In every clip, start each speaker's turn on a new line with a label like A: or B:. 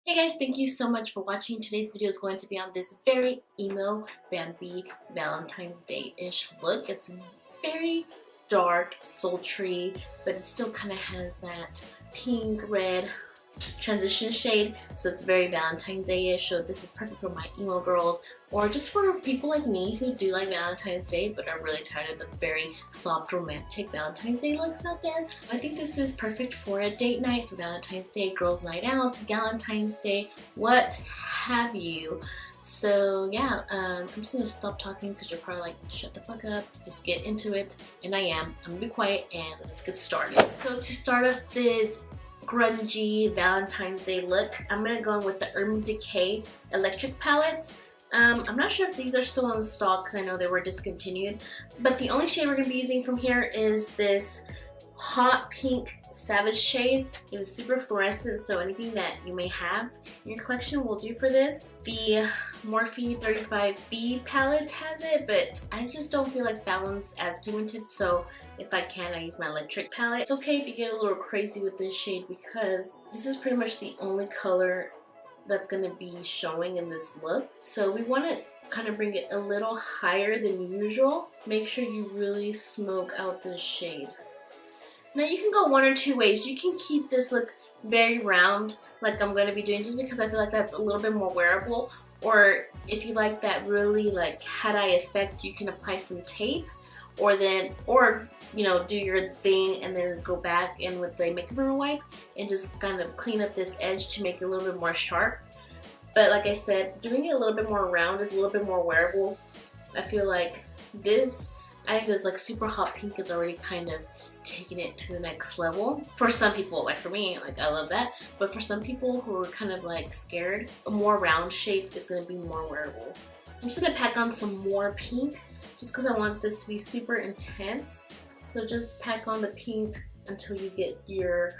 A: Hey guys, thank you so much for watching. Today's video is going to be on this very emo vampy Valentine's Day-ish look. It's very dark, sultry, but it still kind of has that pink, red transition shade, so it's very Valentine's Day-ish. So this is perfect for my emo girls, or just for people like me who do like Valentine's Day but are really tired of the very soft romantic Valentine's Day looks out there. I think this is perfect for a date night, for Valentine's Day, girls night out, Valentine's Day, what have you. So yeah, I'm just gonna stop talking because you're probably like, shut the fuck up, just get into it. And I am. I'm gonna be quiet and let's get started. So to start off this grungy Valentine's Day look, I'm gonna go in with the Urban Decay electric palettes. I'm not sure if these are still in stock because I know they were discontinued, but the only shade we're gonna be using from here is this hot pink savage shade. It is super fluorescent, so anything that you may have in your collection will do for this. The Morphe 35B palette has it, but I just don't feel like that one's as pigmented, so if I can, I use my electric palette. It's okay if you get a little crazy with this shade because this is pretty much the only color that's going to be showing in this look. So we want to kind of bring it a little higher than usual. Make sure you really smoke out this shade. Now you can go one or two ways. You can keep this look very round like I'm going to be doing, just because I feel like that's a little bit more wearable. Or if you like that really like hat-eye effect, you can apply some tape, or you know, do your thing and then go back in with the makeup remover wipe and just kind of clean up this edge to make it a little bit more sharp. But like I said, doing it a little bit more round is a little bit more wearable. I feel like this, I think this like super hot pink is already kind of taking it to the next level. For some people, like for me, like I love that. But for some people who are kind of like scared, a more round shape is going to be more wearable. I'm just going to pack on some more pink just because I want this to be super intense. So just pack on the pink until you get your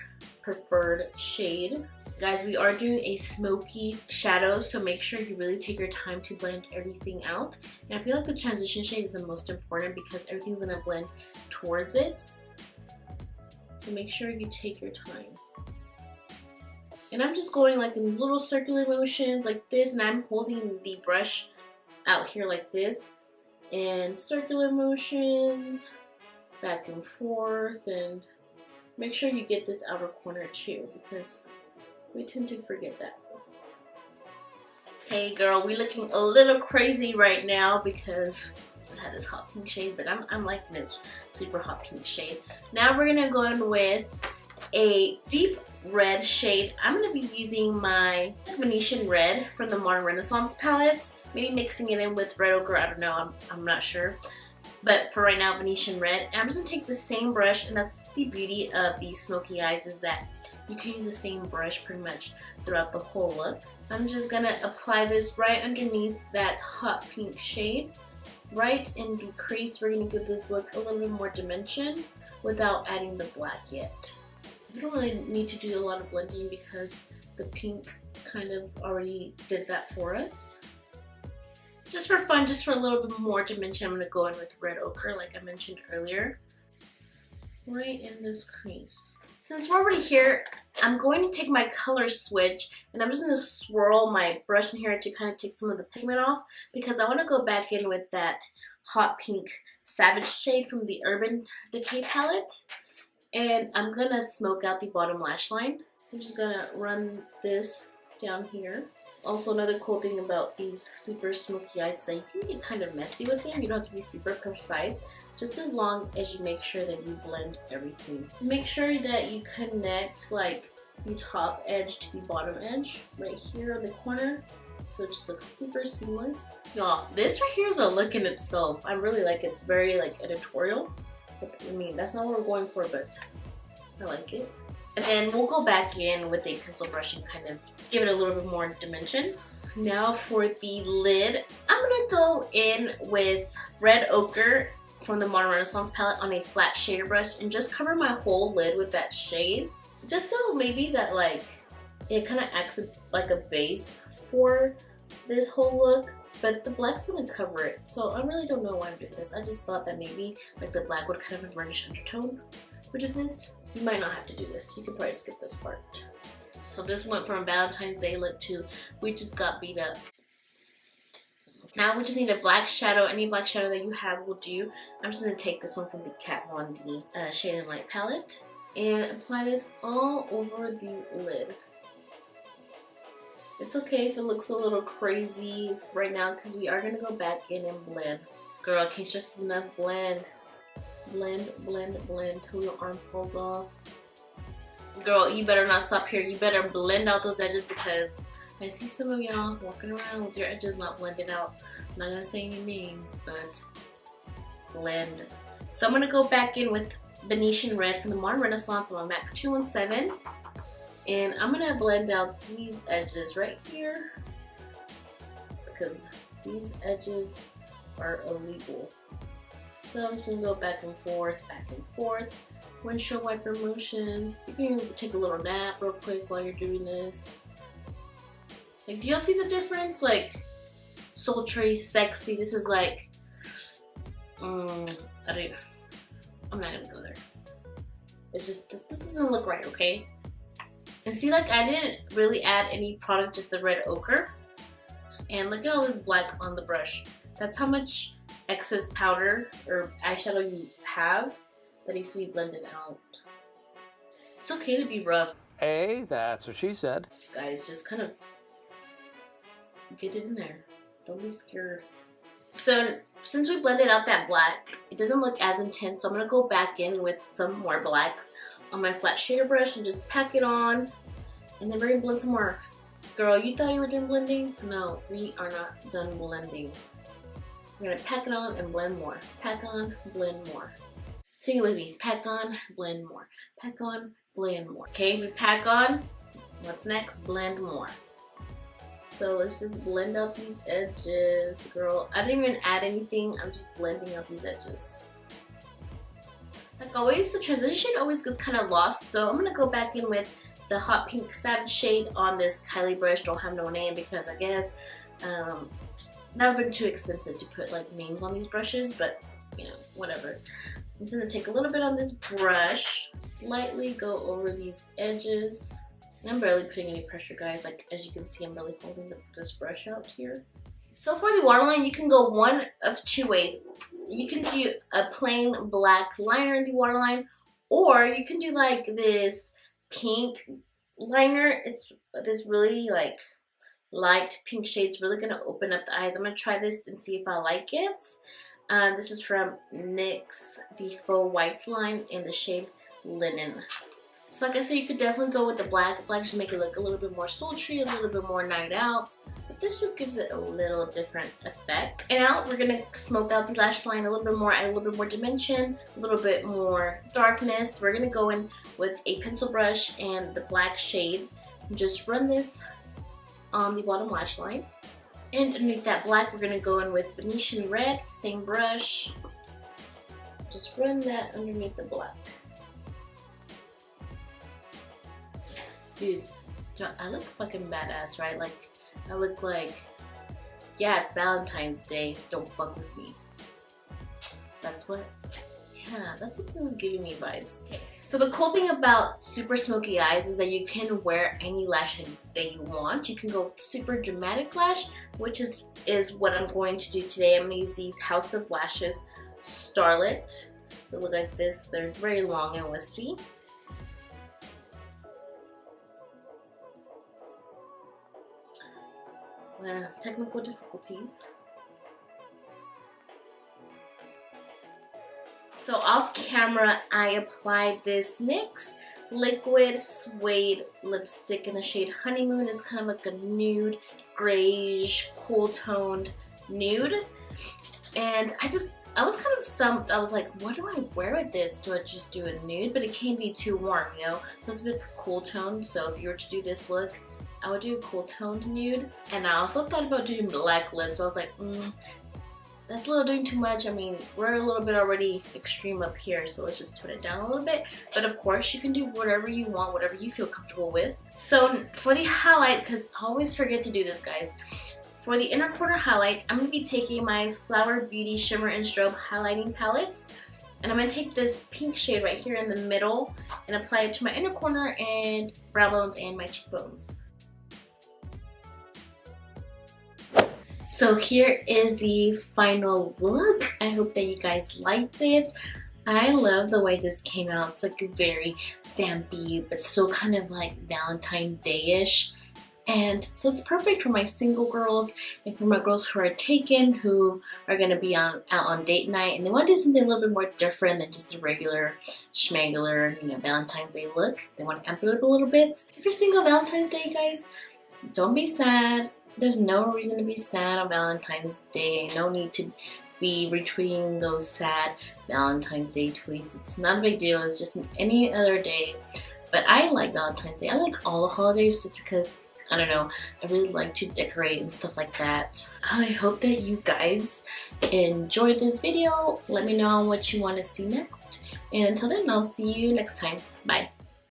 A: preferred shade. Guys, we are doing a smoky shadow, so make sure you really take your time to blend everything out. And I feel like the transition shade is the most important because everything's going to blend towards it. So make sure you take your time. And I'm just going like in little circular motions like this, and I'm holding the brush out here like this, and circular motions back and forth, and make sure you get this outer corner too because we tend to forget that. Hey girl, we looking a little crazy right now because just had this hot pink shade, but I'm liking this super hot pink shade. Now we're gonna go in with a deep red shade. I'm gonna be using my Venetian red from the Modern Renaissance palette, maybe mixing it in with red ochre, I don't know, I'm not sure. But for right now, Venetian red. And I'm just gonna take the same brush, and that's the beauty of these smoky eyes, is that you can use the same brush pretty much throughout the whole look. I'm just gonna apply this right underneath that hot pink shade. Right in the crease, we're going to give this look a little bit more dimension without adding the black yet. We don't really need to do a lot of blending because the pink kind of already did that for us. Just for fun, just for a little bit more dimension, I'm going to go in with red ochre like I mentioned earlier. Right in this crease. Since we're already here, I'm going to take my color switch and I'm just going to swirl my brush in here to kind of take some of the pigment off because I want to go back in with that hot pink savage shade from the Urban Decay palette. And I'm going to smoke out the bottom lash line. I'm just going to run this down here. Also, another cool thing about these super smoky eyes is that you can get kind of messy with them. You don't have to be super precise, just as long as you make sure that you blend everything. Make sure that you connect like the top edge to the bottom edge right here on the corner, so it just looks super seamless. Y'all, this right here is a look in itself. I really like it. It's very like editorial. I mean, that's not what we're going for, but I like it. And then we'll go back in with a pencil brush and kind of give it a little bit more dimension. Now for the lid, I'm gonna go in with red ochre from the Modern Renaissance palette on a flat shader brush and just cover my whole lid with that shade. Just so maybe that like, it kind of acts like a base for this whole look, but the black's gonna cover it. So I really don't know why I'm doing this. I just thought that maybe like the black would kind of have a reddish undertone for doing this. You might not have to do this. You could probably skip this part. So this went from Valentine's Day look to we just got beat up. Now we just need a black shadow. Any black shadow that you have will do. I'm just going to take this one from the Kat Von D Shade and Light palette and apply this all over the lid. It's okay if it looks a little crazy right now because we are going to go back in and blend. Girl, I can't stress enough, blend. Blend, blend, blend till your arm falls off. Girl, you better not stop here. You better blend out those edges because I see some of y'all walking around with your edges not blended out. I'm not gonna say any names, but blend. So I'm gonna go back in with Venetian Red from the Modern Renaissance on my MAC 217. And I'm gonna blend out these edges right here because these edges are illegal. So I'm just gonna go back and forth, windshield wiper motions. You can take a little nap real quick while you're doing this. Like, do y'all see the difference? Like, sultry, sexy. This is like, I'm not gonna go there. It's just, this doesn't look right, okay? And see, like, I didn't really add any product, just the red ochre. And look at all this black on the brush. That's how much excess powder or eyeshadow you have that needs to be blended out. It's okay to be rough.
B: Hey, that's what she said.
A: Guys, just kind of get it in there. Don't be scared. So since we blended out that black, it doesn't look as intense. So I'm gonna go back in with some more black on my flat shader brush and just pack it on. And then we're gonna blend some more. Girl, you thought you were done blending? No, we are not done blending. We're gonna pack it on and blend more. Pack on, blend more. Sing it with me. Pack on, blend more. Pack on, blend more. Okay, we pack on. What's next? Blend more. So let's just blend out these edges. Girl, I didn't even add anything. I'm just blending out these edges. Like always, the transition always gets kind of lost. So I'm gonna go back in with the Hot Pink Savage shade on this Kylie brush. Don't have no name because I guess that would have been too expensive to put like names on these brushes, but you know, whatever. I'm just gonna take a little bit on this brush, lightly go over these edges. And I'm barely putting any pressure, guys. Like, as you can see, I'm barely holding this brush out here. So for the waterline, you can go one of two ways. You can do a plain black liner in the waterline, or you can do like this pink liner. It's this really like light pink shade. It's really gonna open up the eyes. I'm gonna try this and see if I like it. This is from NYX, the Faux Whites line in the shade Linen. So like I said, you could definitely go with the black. Black just make it look a little bit more sultry, a little bit more night out. But this just gives it a little different effect. And now we're gonna smoke out the lash line a little bit more, add a little bit more dimension, a little bit more darkness. We're gonna go in with a pencil brush and the black shade. And just run this on the bottom lash line. And underneath that black, we're gonna go in with Venetian Red, same brush. Just run that underneath the black. Dude, I look fucking badass, right? Like, I look like, yeah, it's Valentine's Day, don't fuck with me. That's what, yeah, that's what this is giving me vibes. Okay. So the cool thing about super smoky eyes is that you can wear any lash that you want. You can go super dramatic lash, which is what I'm going to do today. I'm gonna use these House of Lashes Starlet. They look like this, they're very long and wispy. Technical difficulties. So off camera, I applied this NYX liquid suede lipstick in the shade Honeymoon. It's kind of like a nude, grayish, cool toned nude. And I was kind of stumped. I was like, what do I wear with this? Do I just do a nude? But it can't be too warm, you know? So it's a bit cool toned. So if you were to do this look, I would do a cool toned nude. And I also thought about doing black lips, so I was like, that's a little doing too much. I mean, we're a little bit already extreme up here, so let's just tone it down a little bit. But of course, you can do whatever you want, whatever you feel comfortable with. So for the highlight, because I always forget to do this, guys. For the inner corner highlight, I'm going to be taking my Flower Beauty Shimmer and Strobe highlighting palette. And I'm going to take this pink shade right here in the middle and apply it to my inner corner and brow bones and my cheekbones. So here is the final look. I hope that you guys liked it. I love the way this came out. It's like very vampy, but still kind of like Valentine Day-ish. And so it's perfect for my single girls and for my girls who are taken, who are going to be out on date night and they want to do something a little bit more different than just a regular schmagular, Valentine's Day look. They want to amp it up a little bit. If you're single Valentine's Day, guys, don't be sad. There's no reason to be sad on Valentine's Day. No need to be retweeting those sad Valentine's Day tweets. It's not a big deal. It's just any other day. But I like Valentine's Day. I like all the holidays just because, I don't know, I really like to decorate and stuff like that. I hope that you guys enjoyed this video. Let me know what you want to see next. And until then, I'll see you next time. Bye.